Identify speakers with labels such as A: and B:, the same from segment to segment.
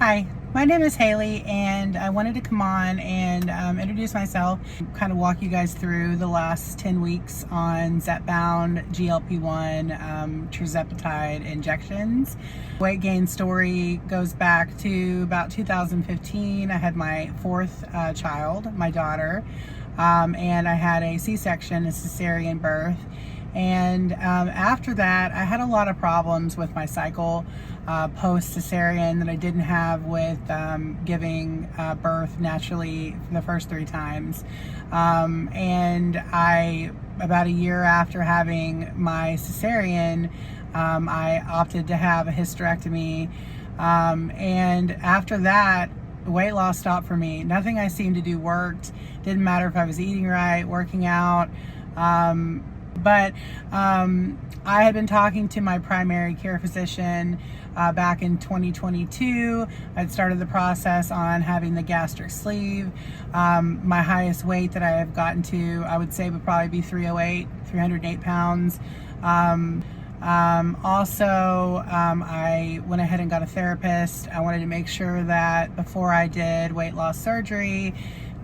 A: Hi, my name is Haley, and I wanted to come on and introduce myself, kind of walk you guys through the last 10 weeks on Zepbound, GLP-1, tirzepatide injections. Weight gain story goes back to about 2015. I had my fourth child, my daughter, and I had a C-section, a cesarean birth. And after that, I had a lot of problems with my cycle post-cesarean that I didn't have with giving birth naturally the first 3 times. And about a year after having my cesarean, I opted to have a hysterectomy. And after that, weight loss stopped for me. Nothing I seemed to do worked. Didn't matter if I was eating right, working out. But I had been talking to my primary care physician back in 2022. I'd started the process on having the gastric sleeve. My highest weight that I have gotten to, I would say, would probably be 308 pounds. Also, I went ahead and got a therapist. I wanted to make sure that before I did weight loss surgery,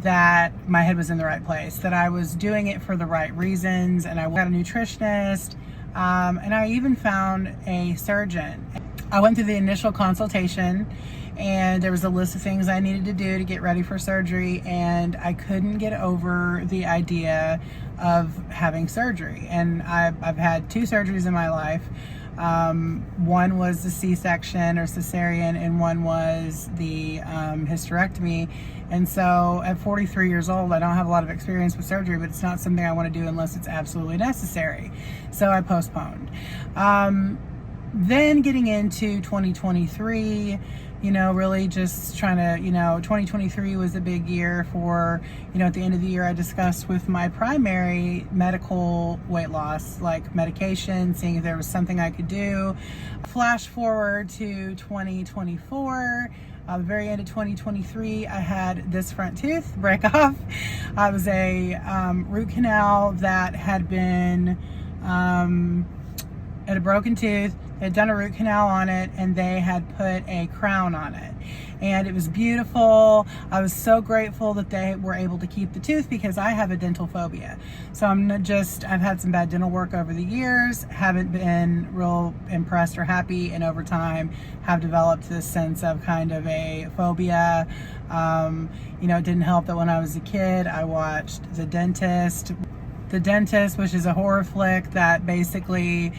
A: that my head was in the right place, that I was doing it for the right reasons, and I got a nutritionist, and I even found a surgeon. I went through the initial consultation, and there was a list of things I needed to do to get ready for surgery, and I couldn't get over the idea of having surgery. And I've had 2 surgeries in my life. One was the C-section or cesarean, and one was the hysterectomy. And so at 43 years old, I don't have a lot of experience with surgery, but it's not something I want to do unless it's absolutely necessary. So I postponed. Then getting into 2023, really just trying to, 2023 was a big year for, at the end of the year, I discussed with my primary medical weight loss, like medication, seeing if there was something I could do. Flash forward to 2024. The very end of 2023, I had this front tooth break off. I was a root canal that had been at a broken tooth. They had done a root canal on it, and they had put a crown on it, and it was beautiful. I was so grateful that they were able to keep the tooth, because I have a dental phobia. So I've had some bad dental work over the years, haven't been real impressed or happy, and over time have developed this sense of kind of a phobia. It didn't help that when I was a kid, I watched The Dentist, which is a horror flick that basically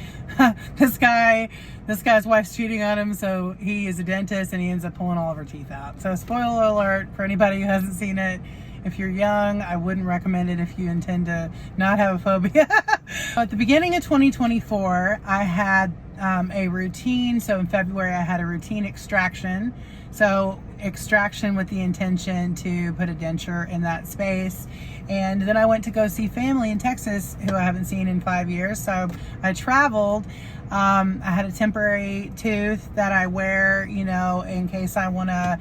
A: this guy's wife's cheating on him, so he is a dentist and he ends up pulling all of her teeth out. So spoiler alert for anybody who hasn't seen it. If you're young, I wouldn't recommend it if you intend to not have a phobia. At the beginning of 2024, I had a routine. So in February, I had a routine extraction. So extraction with the intention to put a denture in that space. And then I went to go see family in Texas who I haven't seen in 5 years. So I traveled. I had a temporary tooth that I wear, in case I want to,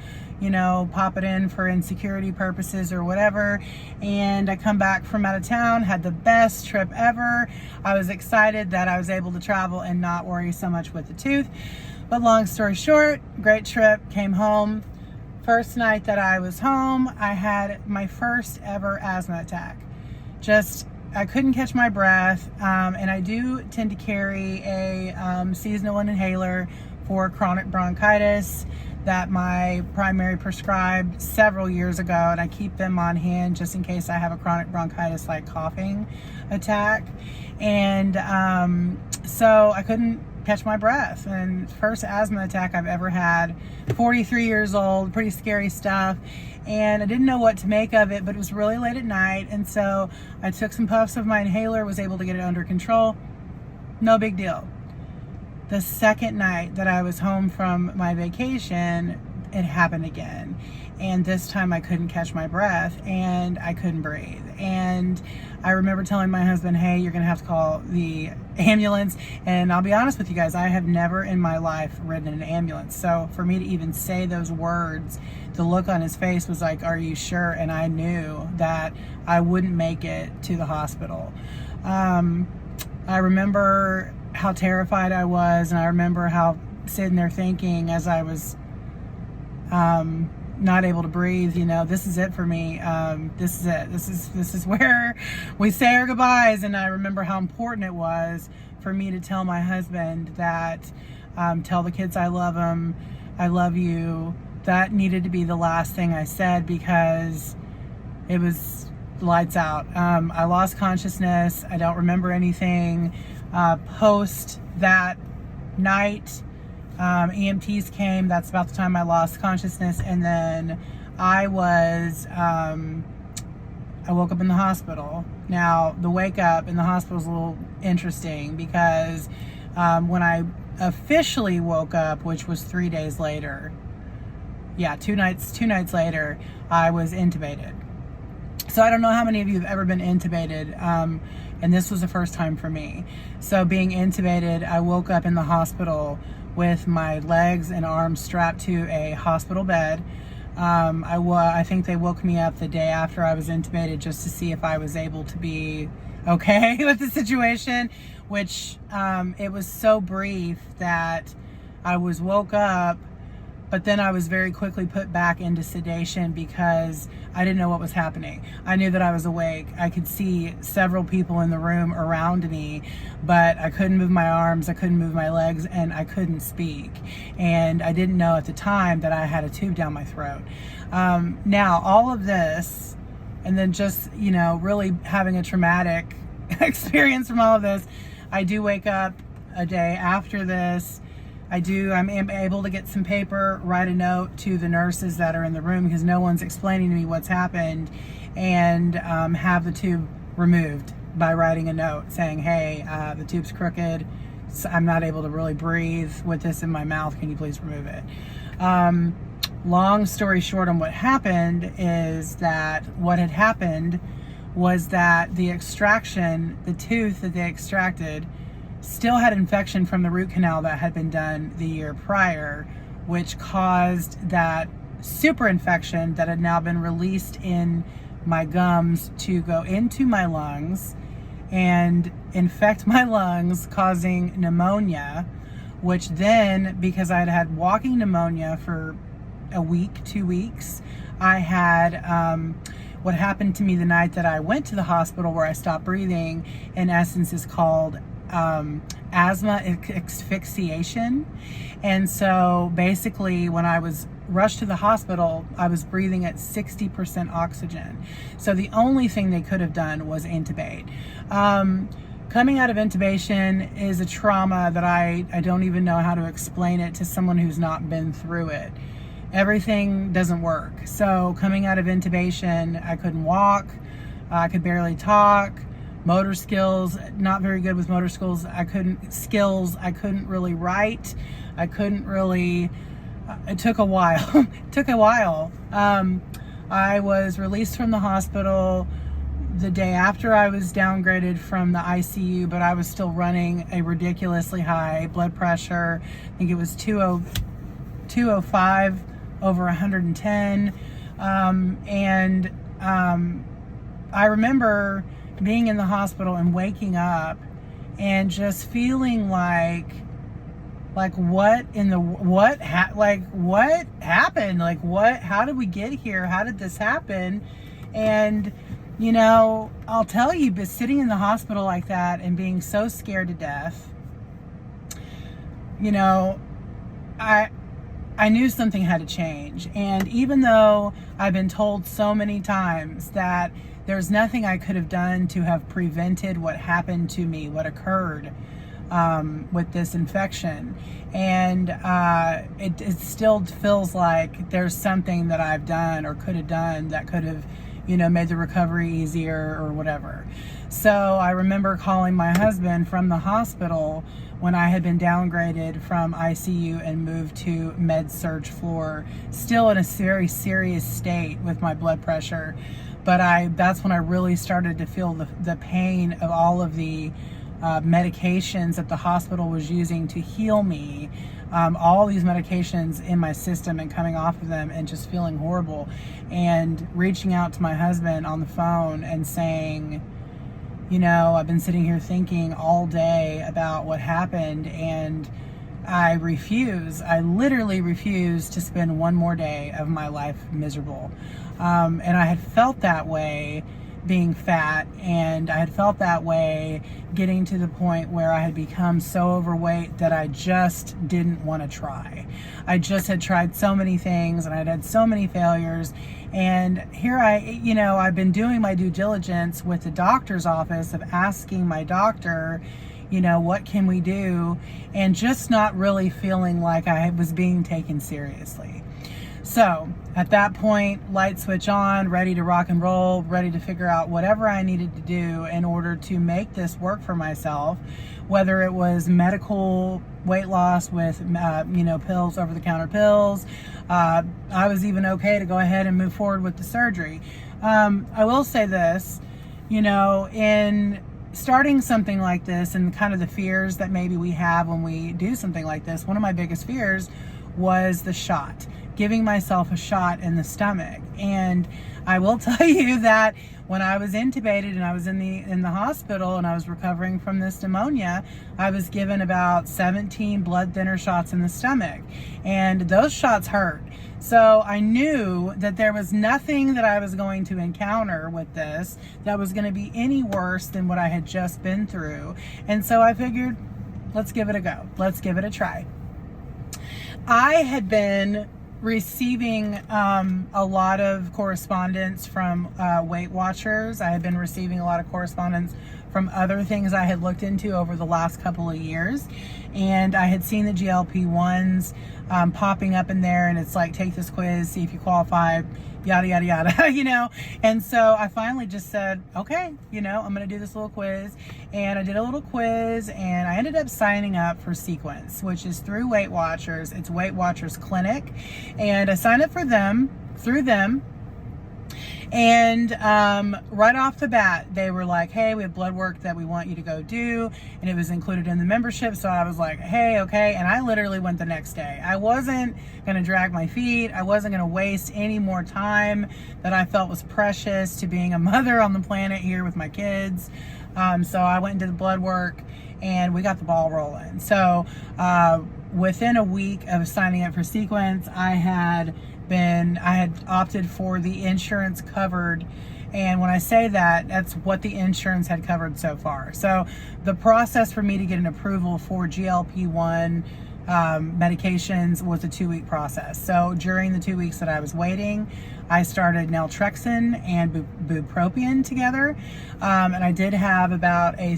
A: pop it in for insecurity purposes or whatever. And I come back from out of town, had the best trip ever. I was excited that I was able to travel and not worry so much with the tooth. But long story short, great trip, came home. First night that I was home, I had my first ever asthma attack. I couldn't catch my breath, and I do tend to carry a seasonal inhaler for chronic bronchitis that my primary prescribed several years ago, and I keep them on hand just in case I have a chronic bronchitis like coughing attack. And so I couldn't catch my breath, and first asthma attack I've ever had. 43 years old, pretty scary stuff, and I didn't know what to make of it, but it was really late at night, and so I took some puffs of my inhaler, was able to get it under control. No big deal. The second night that I was home from my vacation, it happened again. And this time I couldn't catch my breath and I couldn't breathe. And I remember telling my husband, hey, you're going to have to call the ambulance. And I'll be honest with you guys, I have never in my life ridden an ambulance. So for me to even say those words, the look on his face was like, are you sure? And I knew that I wouldn't make it to the hospital. I remember how terrified I was, and I remember how sitting there thinking as I was not able to breathe. You know, this is it for me. This is it. This is where we say our goodbyes. And I remember how important it was for me to tell my husband that, tell the kids I love them, I love you. That needed to be the last thing I said, because it was lights out. I lost consciousness. I don't remember anything. Post that night, EMTs came. That's about the time I lost consciousness. And then I woke up in the hospital. Now, the wake up in the hospital is a little interesting, because when I officially woke up, which was 3 days later, two nights later, I was intubated. So I don't know how many of you have ever been intubated, and this was the first time for me. So being intubated, I woke up in the hospital with my legs and arms strapped to a hospital bed. I think they woke me up the day after I was intubated just to see if I was able to be okay with the situation, which it was so brief that I was woke up, but then I was very quickly put back into sedation because I didn't know what was happening. I knew that I was awake. I could see several people in the room around me, but I couldn't move my arms, I couldn't move my legs, and I couldn't speak. And I didn't know at the time that I had a tube down my throat. Now, all of this, and then just, you know, really having a traumatic experience from all of this, I do wake up a day after this. I'm able to get some paper, write a note to the nurses that are in the room, because no one's explaining to me what's happened, and have the tube removed by writing a note saying, hey, the tube's crooked. So I'm not able to really breathe with this in my mouth. Can you please remove it? Long story short on what happened is that what had happened was that the extraction, the tooth that they extracted, still had infection from the root canal that had been done the year prior, which caused that super infection that had now been released in my gums to go into my lungs and infect my lungs, causing pneumonia, which then, because I'd had walking pneumonia for a week, 2 weeks, I had what happened to me the night that I went to the hospital, where I stopped breathing, in essence is called asthma asphyxiation. And so basically, when I was rushed to the hospital, I was breathing at 60% oxygen. So the only thing they could have done was intubate. Coming out of intubation is a trauma that I don't even know how to explain it to someone who's not been through it. Everything doesn't work. So coming out of intubation, I couldn't walk, I could barely talk. Motor skills, not very good with motor skills. I couldn't really write. I couldn't really, it took a while. I was released from the hospital the day after I was downgraded from the ICU, but I was still running a ridiculously high blood pressure. I think it was 205 over 110. I remember being in the hospital and waking up and just feeling like what happened? How did we get here? How did this happen? And, you know, I'll tell you, but sitting in the hospital like that and being so scared to death, you know, I knew something had to change. And even though I've been told so many times that there's nothing I could have done to have prevented what happened to me, what occurred with this infection, and it still feels like there's something that I've done or could have done that could have, you know, made the recovery easier or whatever. So I remember calling my husband from the hospital when I had been downgraded from ICU and moved to med surg floor, still in a very serious state with my blood pressure. But that's when I really started to feel the pain of all of the medications that the hospital was using to heal me. All these medications in my system and coming off of them and just feeling horrible. And reaching out to my husband on the phone and saying, you know, I've been sitting here thinking all day about what happened, and I literally refuse to spend one more day of my life miserable. And I had felt that way being fat, and I had felt that way getting to the point where I had become so overweight that I just didn't want to try. I just had tried so many things and I'd had so many failures. And here I've been doing my due diligence with the doctor's office of asking my doctor, what can we do? And just not really feeling like I was being taken seriously. So at that point, light switch on, ready to rock and roll, ready to figure out whatever I needed to do in order to make this work for myself, whether it was medical weight loss with, pills, over-the-counter pills. I was even okay to go ahead and move forward with the surgery. I will say this, in starting something like this and kind of the fears that maybe we have when we do something like this, one of my biggest fears was the shot. Giving myself a shot in the stomach. And I will tell you that when I was intubated and I was in the hospital and I was recovering from this pneumonia, I was given about 17 blood thinner shots in the stomach, and those shots hurt. So I knew that there was nothing that I was going to encounter with this that was going to be any worse than what I had just been through. And so I figured, let's give it a go. Let's give it a try. I had been receiving a lot of correspondence from Weight Watchers. I had been receiving a lot of correspondence from other things I had looked into over the last couple of years, and I had seen the GLP-1s popping up in there, and it's like, take this quiz, see if you qualify, yada yada yada, and so I finally just said, okay, I'm gonna do this little quiz. And I did a little quiz, and I ended up signing up for Sequence, which is through Weight Watchers. It's Weight Watchers Clinic, and I signed up through them. And right off the bat, they were like, hey, we have blood work that we want you to go do. And it was included in the membership. So I was like, hey, okay. And I literally went the next day. I wasn't going to drag my feet. I wasn't going to waste any more time that I felt was precious to being a mother on the planet here with my kids. So I went and did the blood work, and we got the ball rolling. So within a week of signing up for Sequence, I had opted for the insurance covered. And when I say that, that's what the insurance had covered so far. So the process for me to get an approval for GLP-1 medications was a 2-week process. So during the 2 weeks that I was waiting, I started naltrexone and bupropion together. And I did have about I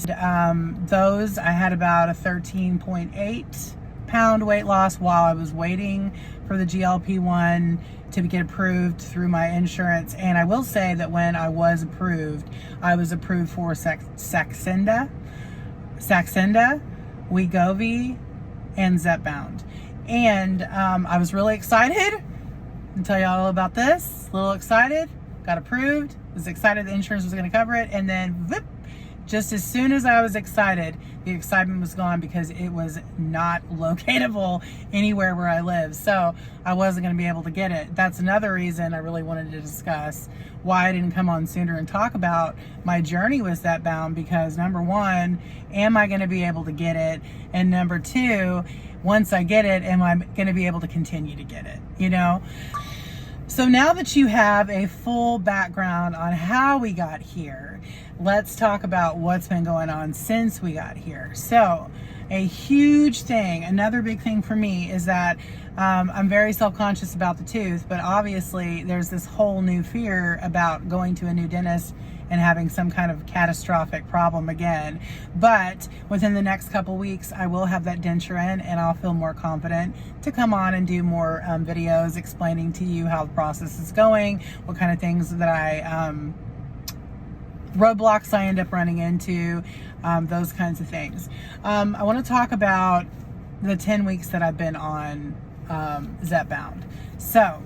A: had about a 13.8 pound weight loss while I was waiting for the GLP-1 to get approved through my insurance. And I will say that when I was approved for Saxenda, Wegovy, and Zepbound. And I was really excited. I'll tell you all about this. A little excited, got approved, was excited the insurance was going to cover it, and then whoop, just as soon as I was excited, the excitement was gone because it was not locatable anywhere where I live. So I wasn't going to be able to get it. That's another reason I really wanted to discuss why I didn't come on sooner and talk about my journey with Zepbound, because number one, am I going to be able to get it? And number two, once I get it, am I going to be able to continue to get it? So now that you have a full background on how we got here, let's talk about what's been going on since we got here. So a huge thing, another big thing for me is that I'm very self-conscious about the tooth, but obviously there's this whole new fear about going to a new dentist and having some kind of catastrophic problem again. But within the next couple weeks, I will have that denture in, and I'll feel more confident to come on and do more videos explaining to you how the process is going, what kind of things that roadblocks I end up running into, those kinds of things. I want to talk about the 10 weeks that I've been on Zepbound. So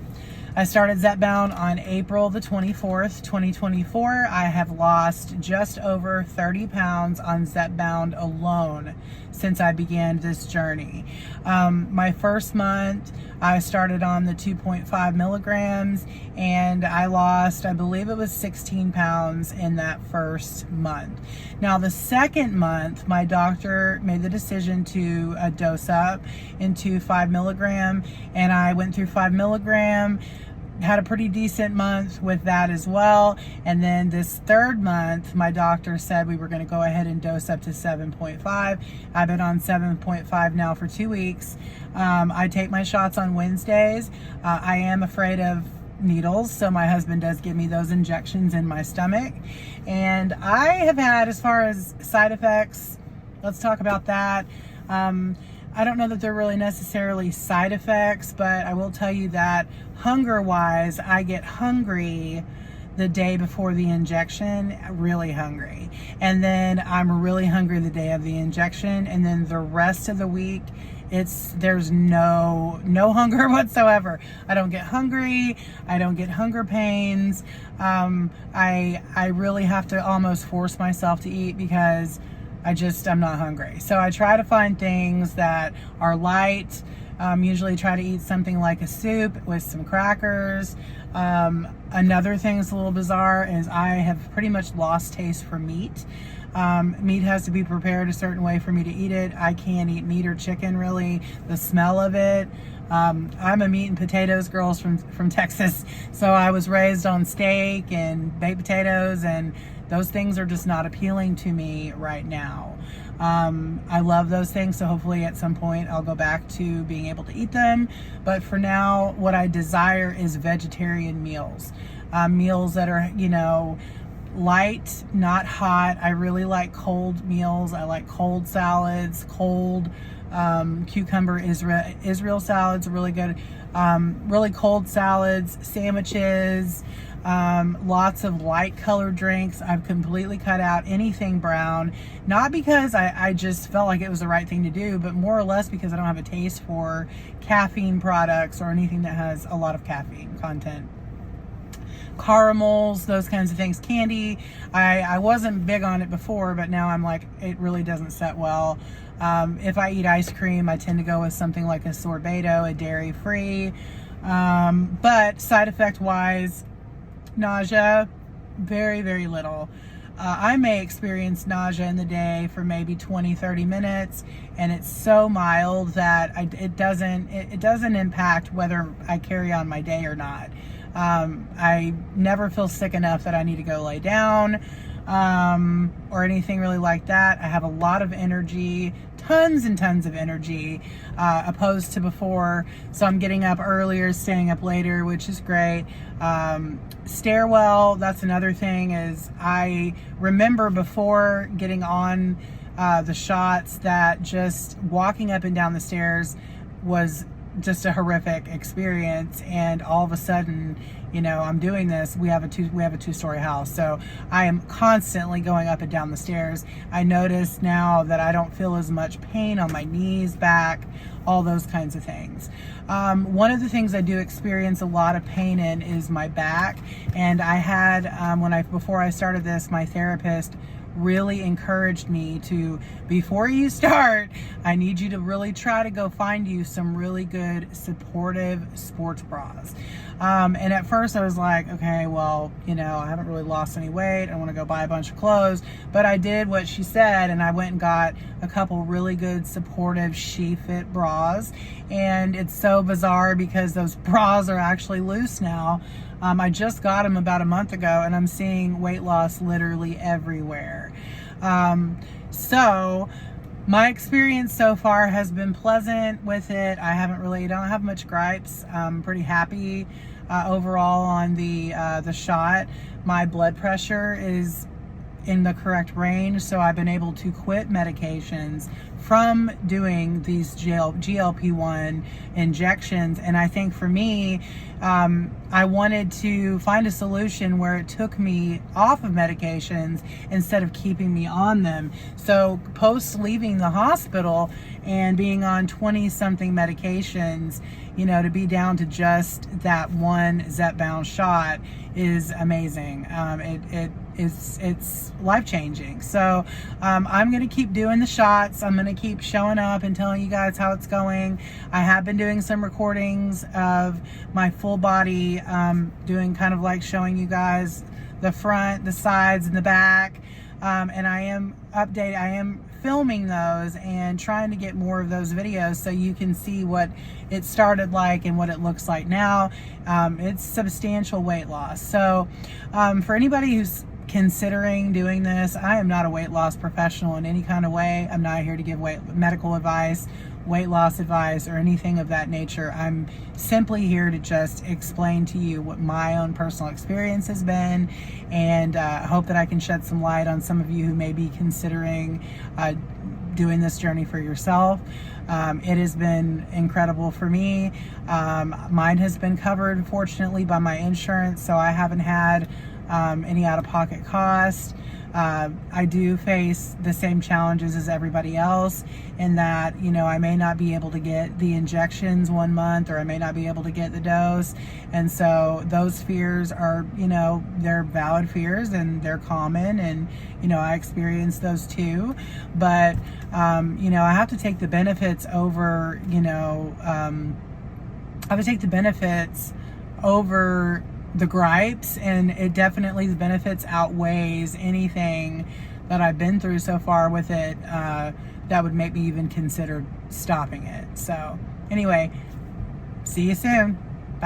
A: I started Zepbound on April the 24th, 2024. I have lost just over 30 pounds on Zepbound alone since I began this journey. My first month, I started on the 2.5 milligrams and I lost, I believe it was 16 pounds in that first month. Now the second month, my doctor made the decision to dose up into 5 milligram, and I went through 5 milligram, had a pretty decent month with that as well. And then this third month, my doctor said we were going to go ahead and dose up to 7.5. I've been on 7.5 now for 2 weeks. I take my shots on Wednesdays. I am afraid of needles, so my husband does give me those injections in my stomach. And I have had, as far as side effects, let's talk about that. I don't know that they're really necessarily side effects, but I will tell you that hunger-wise, I get hungry the day before the injection, really hungry. And then I'm really hungry the day of the injection, and then the rest of the week, there's no hunger whatsoever. I don't get hungry. I don't get hunger pains. I really have to almost force myself to eat because I'm not hungry. So I try to find things that are light. Usually try to eat something like a soup with some crackers. Another thing that's a little bizarre is I have pretty much lost taste for meat. Meat has to be prepared a certain way for me to eat it. I can't eat meat or chicken, really. The smell of it. I'm a meat and potatoes girl from Texas, so I was raised on steak and baked potatoes, and those things are just not appealing to me right now. I love those things, so hopefully at some point I'll go back to being able to eat them. But for now, what I desire is vegetarian meals. Meals that are, light, not hot. I really like cold meals. I like cold salads, cold cucumber Israel salads are really good. Really cold salads, sandwiches, lots of light colored drinks. I've completely cut out anything brown, not because I just felt like it was the right thing to do, but more or less because I don't have a taste for caffeine products or anything that has a lot of caffeine content. Caramels, those kinds of things. Candy, I wasn't big on it before, but now I'm like, it really doesn't set well. If I eat ice cream, I tend to go with something like a sorbetto, a dairy-free. But side effect wise, nausea, very, very little. I may experience nausea in the day for maybe 20-30 minutes, and it's so mild that it doesn't impact whether I carry on my day or not. I never feel sick enough that I need to go lay down or anything really like that. I have a lot of energy, tons and tons of energy, opposed to before. So I'm getting up earlier, staying up later, which is great. Stairwell, that's another thing, is I remember before getting on the shots that just walking up and down the stairs was just a horrific experience, and all of a sudden, I'm doing this. We have a two-story house, so I am constantly going up and down the stairs. I notice now that I don't feel as much pain on my knees, back, all those kinds of things. One of the things I do experience a lot of pain in is my back, and I had before I started this, my therapist really encouraged me to, before you start, I need you to really try to go find you some really good supportive sports bras. And at first I was like, okay, well, I haven't really lost any weight. I want to go buy a bunch of clothes. But I did what she said, and I went and got a couple really good supportive She-Fit bras. And it's so bizarre because those bras are actually loose now. I just got them about a month ago, and I'm seeing weight loss literally everywhere. So my experience so far has been pleasant with it. I don't have much gripes. I'm pretty happy overall on the shot. My blood pressure is in the correct range, so I've been able to quit medications from doing these GLP-1 injections. And I think for me, I wanted to find a solution where it took me off of medications instead of keeping me on them. So post leaving the hospital and being on 20 something medications, you know, to be down to just that one Zepbound shot is amazing. It's life-changing. So I'm going to keep doing the shots. I'm going to keep showing up and telling you guys how it's going. I have been doing some recordings of my full body, doing kind of like showing you guys the front, the sides, and the back. And I am filming those and trying to get more of those videos so you can see what it started like and what it looks like now. It's substantial weight loss. So for anybody who's considering doing this, I am not a weight loss professional in any kind of way. I'm not here to give medical advice, weight loss advice, or anything of that nature. I'm simply here to just explain to you what my own personal experience has been, and hope that I can shed some light on some of you who may be considering doing this journey for yourself. It has been incredible for me. Mine has been covered, fortunately, by my insurance, so I haven't had any out-of-pocket cost. I do face the same challenges as everybody else in that, you know, I may not be able to get the injections 1 month, or I may not be able to get the dose. And so those fears are, you know, they're valid fears and they're common, and, you know, I experience those too. But, you know, I have to take the benefits over, you know, I have to take the benefits over the gripes, and it definitely, the benefits outweighs anything that I've been through so far with it that would make me even consider stopping it. So anyway, see you soon.